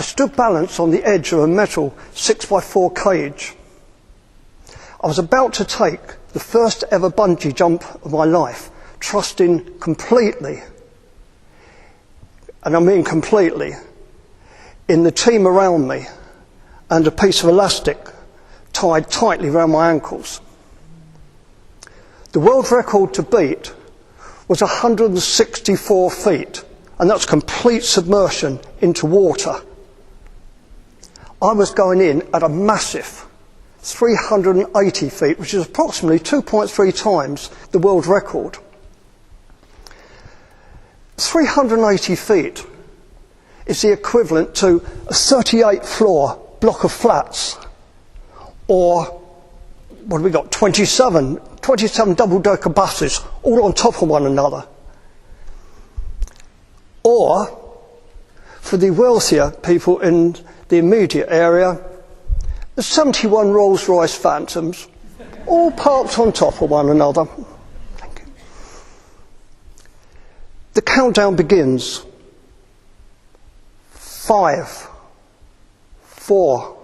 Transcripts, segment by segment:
I stood balanced on the edge of a metal 6x4 cage. I was about to take the first ever bungee jump of my life, trusting completely, and I mean completely, in the team around me and a piece of elastic tied tightly around my ankles. The world record to beat was 164 feet, and that's complete submersion into water. I was going in at a massive 380 feet, which is approximately 2.3 times the world record. 380 feet is the equivalent to a 38-floor block of flats, or what have we got, 27 double-decker buses all on top of one another. Or, for the wealthier people in the immediate area, the 71 Rolls-Royce Phantoms, all parked on top of one another. Thank you. The countdown begins. 5, 4,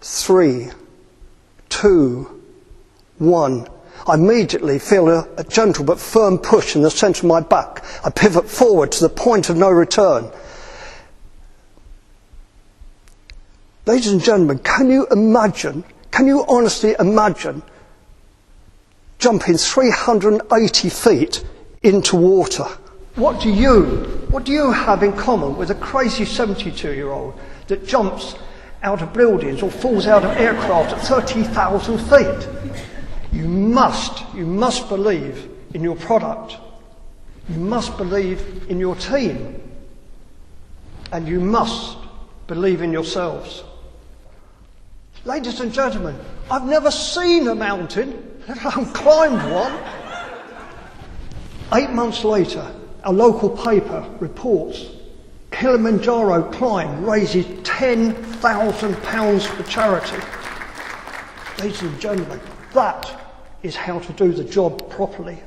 3, 2, 1. I immediately feel a gentle but firm push in the centre of my back. I pivot forward to the point of no return. Ladies and gentlemen, can you honestly imagine jumping 380 feet into water? What do you have in common with a crazy 72-year-old that jumps out of buildings or falls out of aircraft at 30,000 feet? You must believe in your product. You must believe in your team. And you must believe in yourselves. Ladies and gentlemen, I've never seen a mountain, let alone climbed one. 8 months later, our local paper reports Kilimanjaro climb raises £10,000 for charity. Ladies and gentlemen, that is how to do the job properly.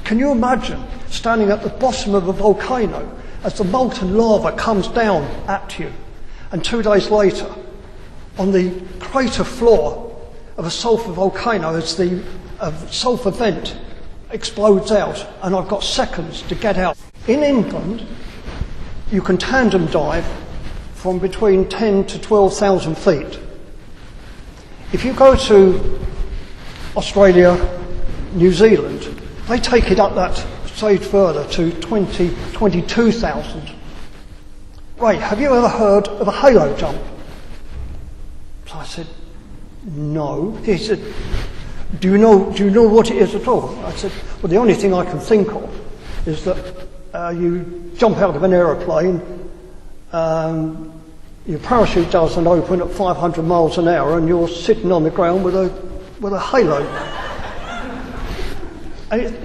Can you imagine standing at the bottom of a volcano as the molten lava comes down at you, and 2 days later, on the crater floor of a sulfur volcano, as the sulfur vent explodes out, and I've got seconds to get out. In England, you can tandem dive from between 10 to 12,000 feet. If you go to Australia, New Zealand, they take it up that stage further to 22,000. Ray, have you ever heard of a halo jump? So I said, no. He said, do you know what it is at all? I said, well, the only thing I can think of is that you jump out of an aeroplane, your parachute doesn't open at 500 miles an hour, and you're sitting on the ground with a halo.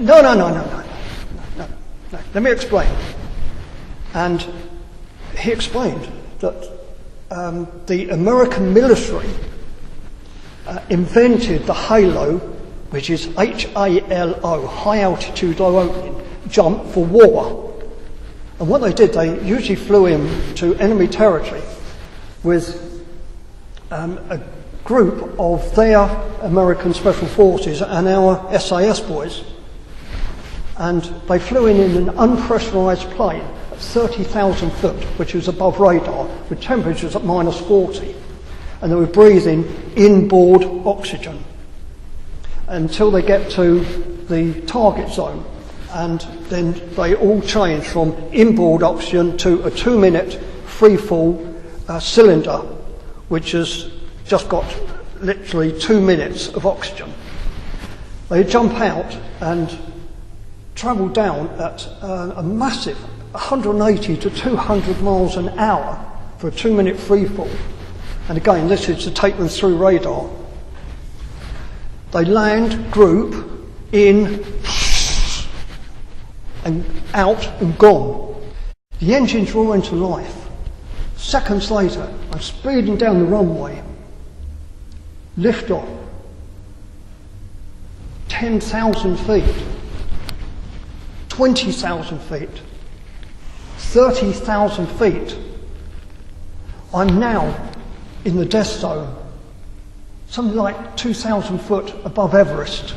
No. Let me explain. And he explained that the American military invented the halo, which is HALO, high altitude low opening jump, for war. And what they did, they usually flew in to enemy territory with a group of their American Special Forces and our SAS boys. And they flew in an unpressurised plane at 30,000 foot, which was above radar, with temperatures at -40. And they were breathing inboard oxygen until they get to the target zone. And then they all change from inboard oxygen to a 2-minute free-fall cylinder, which has just got literally 2 minutes of oxygen. They jump out and travel down at a massive 180 to 200 miles an hour for a 2-minute free fall. And again, this is to take them through radar. They land, group, in, and out and gone. The engines roar into life. Seconds later, I'm speeding down the runway. Lift off. 10,000 feet. 20,000 feet. 30,000 feet. I'm now in the death zone, something like 2,000 foot above Everest.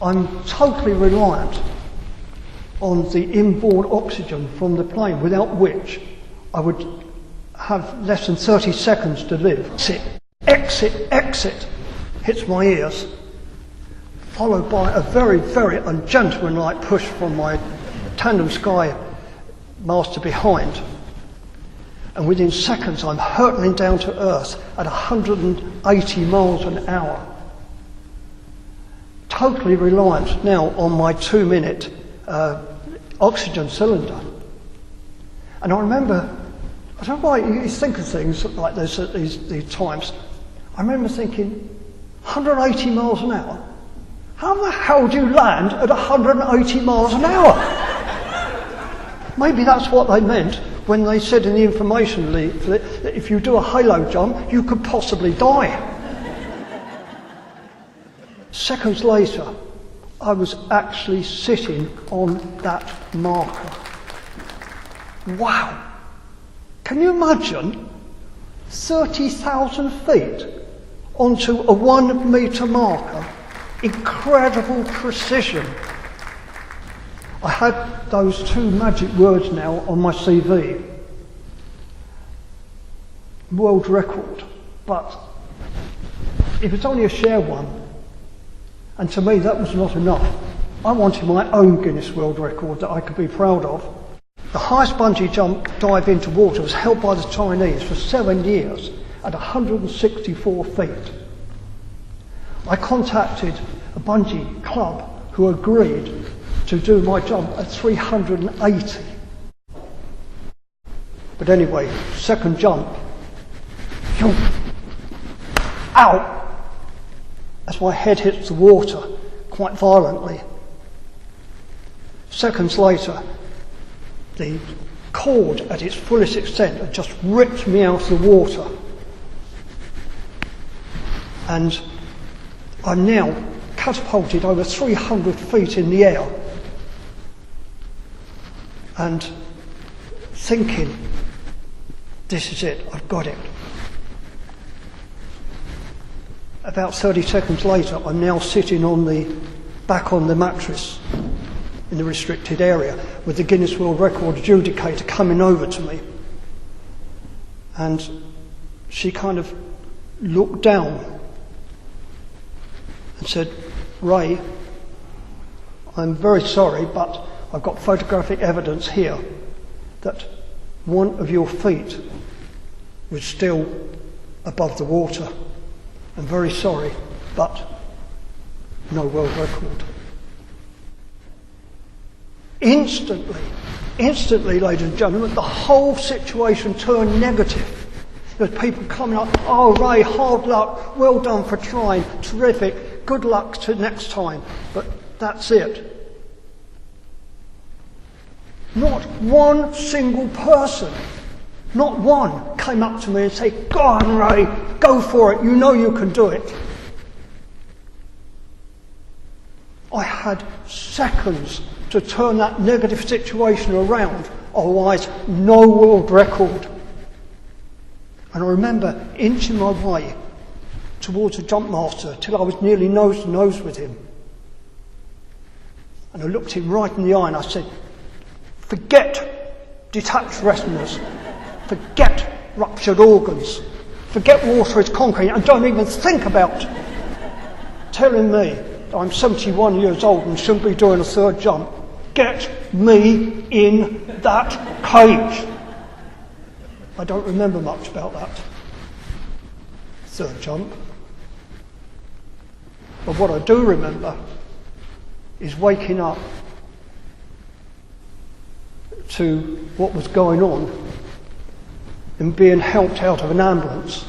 I'm totally reliant on the inborn oxygen from the plane, without which I would have less than 30 seconds to live. Exit, exit, hits my ears, followed by a very, very ungentlemanlike push from my tandem sky master behind. And within seconds, I'm hurtling down to earth at 180 miles an hour. Totally reliant now on my 2-minute oxygen cylinder. And I remember, I don't know why you think of things like this at these times. I remember thinking, 180 miles an hour? How the hell do you land at 180 miles an hour? Maybe that's what they meant when they said in the information leaflet that if you do a halo jump, you could possibly die. Seconds later, I was actually sitting on that marker. Wow! Can you imagine 30,000 feet onto a 1 metre marker? Incredible precision. I had those 2 magic words now on my CV. World record. But it was only a shared one. And to me, that was not enough. I wanted my own Guinness World Record that I could be proud of. The highest bungee jump dive into water was held by the Chinese for 7 years at 164 feet. I contacted a bungee club who agreed to do my jump at 380. But anyway, second jump. Ow! As my head hits the water quite violently. Seconds later, the cord at its fullest extent had just ripped me out of the water. And I'm now catapulted over 300 feet in the air. And thinking, this is it, I've got it. About 30 seconds later, I'm now sitting back on the mattress in the restricted area with the Guinness World Record adjudicator coming over to me. And she kind of looked down and said, "Ray, I'm very sorry, but I've got photographic evidence here that one of your feet was still above the water. I'm very sorry, but no world record." Instantly, ladies and gentlemen, the whole situation turned negative. There was people coming up, "Oh, Ray, hard luck, well done for trying, terrific, good luck to next time." But that's it. Not one single person, not one, came up to me and said, "Go on, Ray, go for it, you know you can do it." I had seconds to turn that negative situation around, otherwise no world record. And I remember inching my way towards the jump master till I was nearly nose to nose with him. And I looked him right in the eye and I said, "Forget detached retinas, forget ruptured organs, forget water is concrete, and don't even think about telling me that I'm 71 years old and shouldn't be doing a third jump. Get me in that cage." I don't remember much about that third jump. But what I do remember is waking up to what was going on and being helped out of an ambulance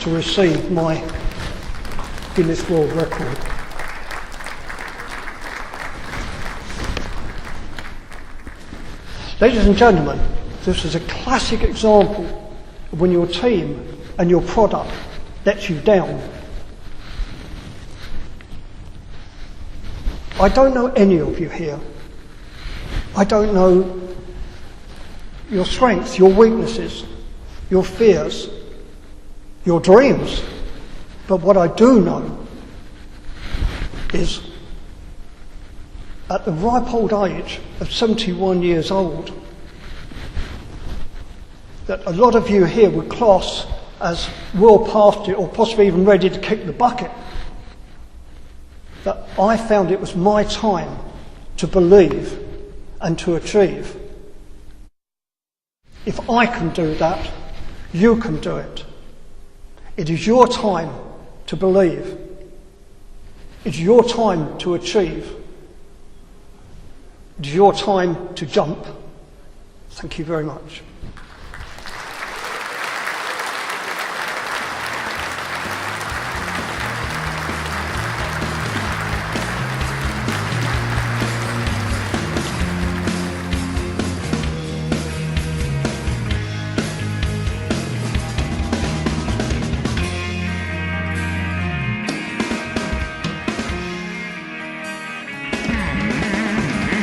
to receive my Guinness World Record. Ladies and gentlemen, this is a classic example of when your team and your product lets you down. I don't know any of you here, I don't know your strengths, your weaknesses, your fears, your dreams. But what I do know is at the ripe old age of 71 years old, that a lot of you here would class as well past it or possibly even ready to kick the bucket, that I found it was my time to believe and to achieve. If I can do that, you can do it. It is your time to believe. It's your time to achieve. It's your time to jump. Thank you very much.